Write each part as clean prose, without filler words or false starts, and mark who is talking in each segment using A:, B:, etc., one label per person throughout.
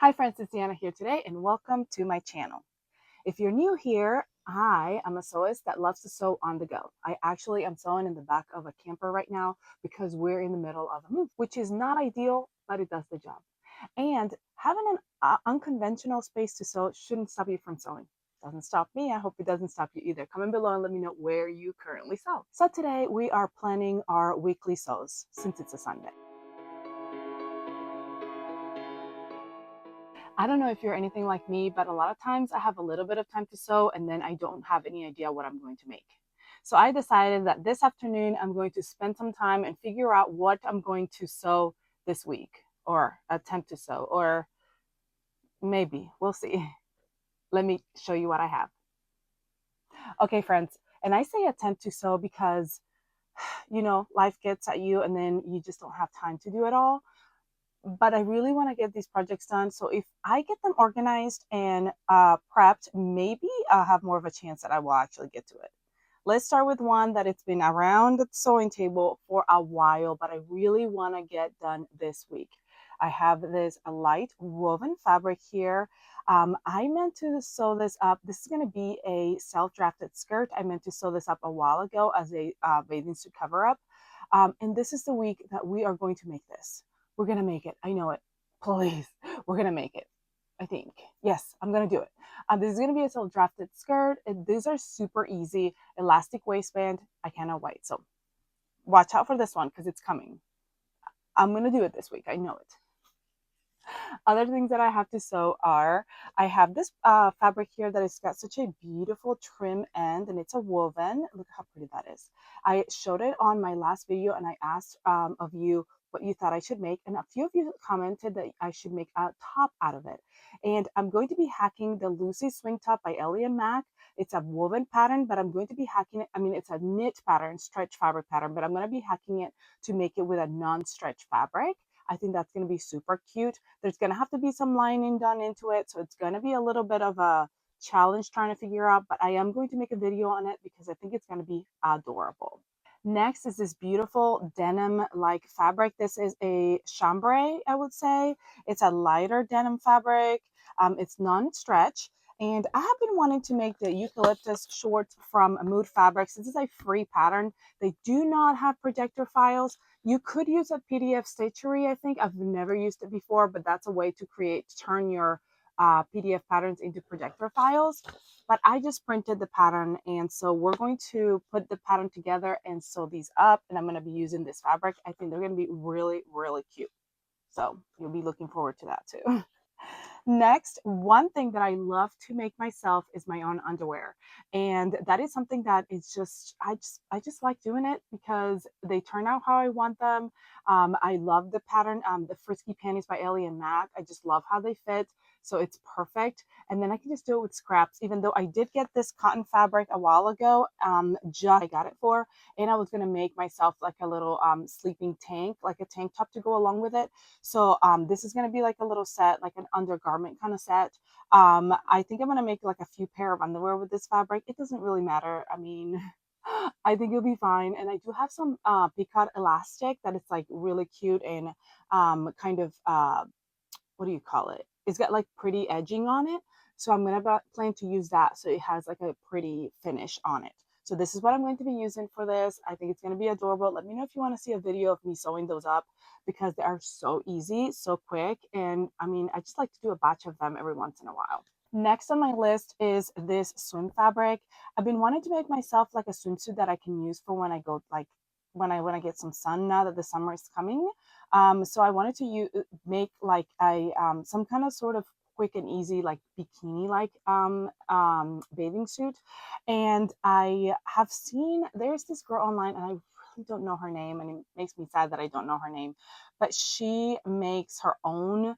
A: Hi friends, it's Deanna here today and welcome to my channel. If you're new here, I am a sewist that loves to sew on the go. I actually am sewing in the back of a camper right now because we're in the middle of a move, which is not ideal, but it does the job. And having an unconventional space to sew shouldn't stop you from sewing. Doesn't stop me. I hope it doesn't stop you either. Comment below and let me know where you currently sew. So today we are planning our weekly sews since it's a Sunday. I don't know if you're anything like me, but a lot of times I have a little bit of time to sew and then I don't have any idea what I'm going to make. So I decided that this afternoon I'm going to spend some time and figure out what I'm going to sew this week or attempt to sew, or maybe we'll see. Let me show you what I have. Okay, friends, and I say attempt to sew because, life gets at you and then you just don't have time to do it all. But I really want to get these projects done. So if I get them organized and prepped, maybe I'll have more of a chance that I will actually get to it. Let's start with one that it's been around the sewing table for a while, but I really want to get done this week. I have this light woven fabric here. I meant to sew this up. This is going to be a self-drafted skirt. I meant to sew this up a while ago as a bathing suit cover up. And this is the week that we are going to make this. We're going to make it. I know it. Please. We're going to make it. I think. Yes, I'm going to do it. This is going to be a self-drafted skirt. These are super easy. Elastic waistband. I cannot wait. So watch out for this one because it's coming. I'm going to do it this week. I know it. Other things that I have to sew are, I have this fabric here that has got such a beautiful trim end, and it's a woven. Look how pretty that is. I showed it on my last video and I asked of you what you thought I should make, and a few of you commented that I should make a top out of it. And I'm going to be hacking the Lucy Swing Top by Ellie and Mac. It's a woven pattern, but I'm going to be hacking it. I mean, it's a knit pattern, stretch fabric pattern, but I'm going to be hacking it to make it with a non-stretch fabric. I think that's going to be super cute. There's going to have to be some lining done into it, so it's going to be a little bit of a challenge trying to figure out, but I am going to make a video on it because I think it's going to be adorable. Next is this beautiful denim like fabric. This is a chambray, I would say. It's a lighter denim fabric. It's non-stretch. And I have been wanting to make the eucalyptus shorts from Mood Fabrics. This is a free pattern. They do not have projector files. You could use a PDF stitchery, I think. I've never used it before, but that's a way to turn your PDF patterns into projector files. But I just printed the pattern, and so we're going to put the pattern together and sew these up, and I'm going to be using this fabric. I think they're going to be really, really cute. So you'll be looking forward to that too. Next, one thing that I love to make myself is my own underwear. And that is something that is just I just like doing it because they turn out how I want them. I love the pattern, the Frisky Panties by Ellie and Mac. I just love how they fit. So it's perfect. And then I can just do it with scraps, even though I did get this cotton fabric a while ago, just I got it for, and I was going to make myself like a little sleeping tank, like a tank top to go along with it. So this is going to be like a little set, like an undergarment kind of set. I think I'm going to make like a few pair of underwear with this fabric. It doesn't really matter. I mean, I think it'll be fine. And I do have some picot elastic that is like really cute and kind of, what do you call it? It's got like pretty edging on it. So I'm going to plan to use that so it has like a pretty finish on it. So this is what I'm going to be using for this. I think it's going to be adorable. Let me know if you want to see a video of me sewing those up because they are so easy, so quick. And I mean, I just like to do a batch of them every once in a while. Next on my list is this swim fabric. I've been wanting to make myself like a swimsuit that I can use for when I go like when I get some sun now that the summer is coming. So I wanted to make like a some kind of sort of quick and easy like bikini like bathing suit. And I have seen there's this girl online, and I really don't know her name, and it makes me sad that I don't know her name, but she makes her own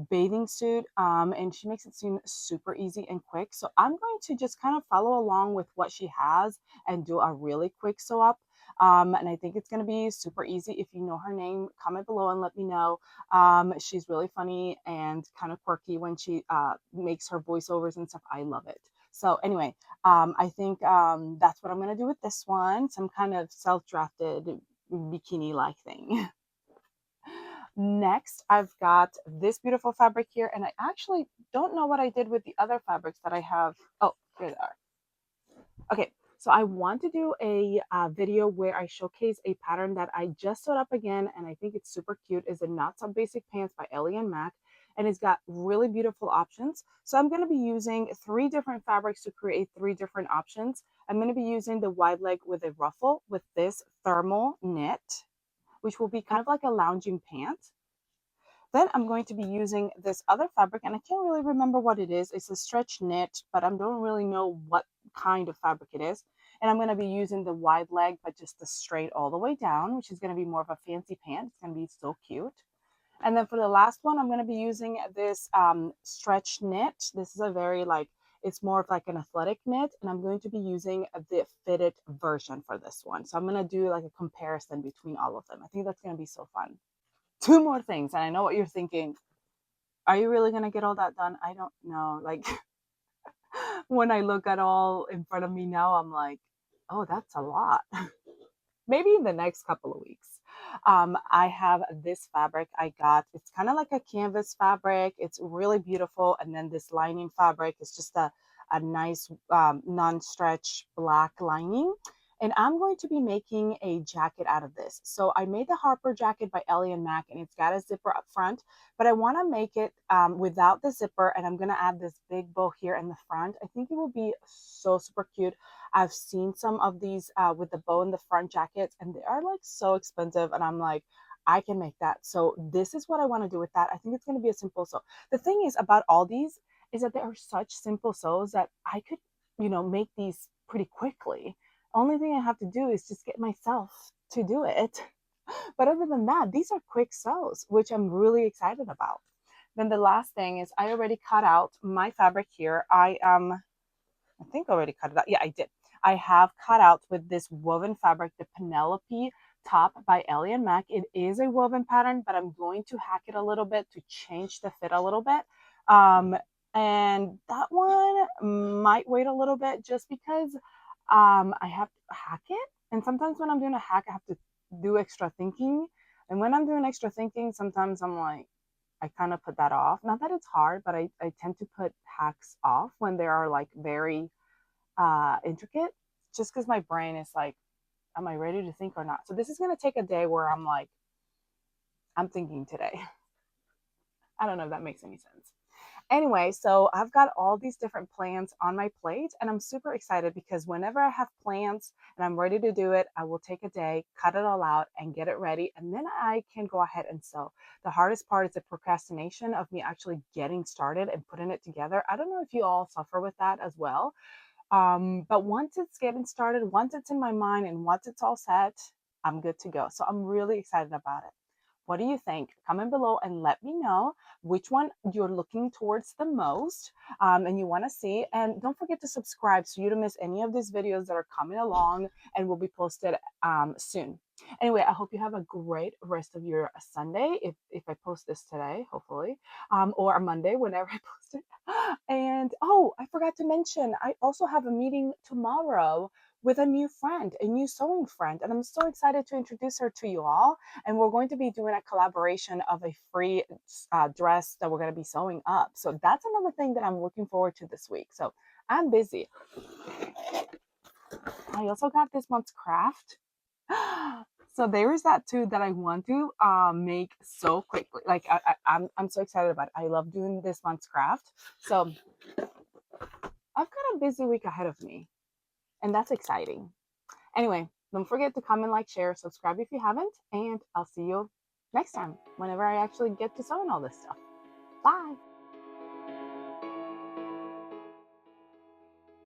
A: bathing suit, and she makes it seem super easy and quick. So I'm going to just kind of follow along with what she has and do a really quick sew up. And I think it's going to be super easy. If you know her name, comment below and let me know. She's really funny and kind of quirky when she makes her voiceovers and stuff. I love it. So anyway, I think that's what I'm going to do with this one. Some kind of self-drafted bikini-like thing. Next, I've got this beautiful fabric here, and I actually don't know what I did with the other fabrics that I have. Oh, here they are. Okay, so I want to do a video where I showcase a pattern that I just sewed up again, and I think it's super cute. Is a Not So Basic Pants by Ellie and Mac, and it's got really beautiful options. So I'm going to be using 3 different fabrics to create 3 different options. I'm going to be using the wide leg with a ruffle with this thermal knit, which will be kind of like a lounging pant. Then I'm going to be using this other fabric, and I can't really remember what it is. It's a stretch knit, but I don't really know what kind of fabric it is. And I'm going to be using the wide leg, but just the straight all the way down, which is going to be more of a fancy pant. It's going to be so cute. And then for the last one, I'm going to be using this stretch knit. This is a very it's more of like an athletic knit, and I'm going to be using the fitted version for this one. So I'm going to do like a comparison between all of them. I think that's going to be so fun. 2 more things, and I know what you're thinking. Are you really going to get all that done? I don't know. Like, when I look at all in front of me now, I'm like, oh, that's a lot. Maybe in the next couple of weeks. I have this fabric I got. It's kind of like a canvas fabric. It's really beautiful. And then this lining fabric is just a nice non-stretch black lining. And I'm going to be making a jacket out of this. So I made the Harper jacket by Ellie and Mac, and it's got a zipper up front, but I want to make it without the zipper, and I'm going to add this big bow here in the front. I think it will be so super cute. I've seen some of these with the bow in the front jackets, and they are like so expensive, and I'm like, I can make that. So this is what I want to do with that. I think it's going to be a simple sew. The thing is about all these is that they are such simple sews that I could, make these pretty quickly. Only thing I have to do is just get myself to do it. But other than that, these are quick sews, which I'm really excited about. Then the last thing is I already cut out my fabric here. I think I already cut it out. Yeah, I did. I have cut out with this woven fabric, the Penelope top by Ellie and Mac. It is a woven pattern, but I'm going to hack it a little bit to change the fit a little bit. And that one might wait a little bit just because I have to hack it. And sometimes when I'm doing a hack, I have to do extra thinking. And when I'm doing extra thinking, sometimes I'm like, I kind of put that off. Not that it's hard, but I tend to put hacks off when they are like very intricate, just because my brain is like, am I ready to think or not? So this is going to take a day where I'm like, I'm thinking today. I don't know if that makes any sense. Anyway, so I've got all these different plans on my plate, and I'm super excited because whenever I have plans and I'm ready to do it, I will take a day, cut it all out, and get it ready, and then I can go ahead and sew. The hardest part is the procrastination of me actually getting started and putting it together. I don't know if you all suffer with that as well, but once it's getting started, once it's in my mind, and once it's all set, I'm good to go. So I'm really excited about it. What do you think? Comment below and let me know which one you're looking towards the most and you want to see. And don't forget to subscribe so you don't miss any of these videos that are coming along and will be posted soon. Anyway, I hope you have a great rest of your Sunday if I post this today, hopefully, or Monday, whenever I post it. And oh, I forgot to mention, I also have a meeting tomorrow with a new friend, a new sewing friend, and I'm so excited to introduce her to you all. And we're going to be doing a collaboration of a free dress that we're going to be sewing up. So that's another thing that I'm looking forward to this week. So I'm busy. I also got this month's craft. So there is that too that I want to make so quickly. Like I'm so excited about it. I love doing this month's craft. So I've got a busy week ahead of me, and that's exciting. Anyway, don't forget to comment, like, share, subscribe if you haven't, and I'll see you next time whenever I actually get to sew all this stuff. Bye.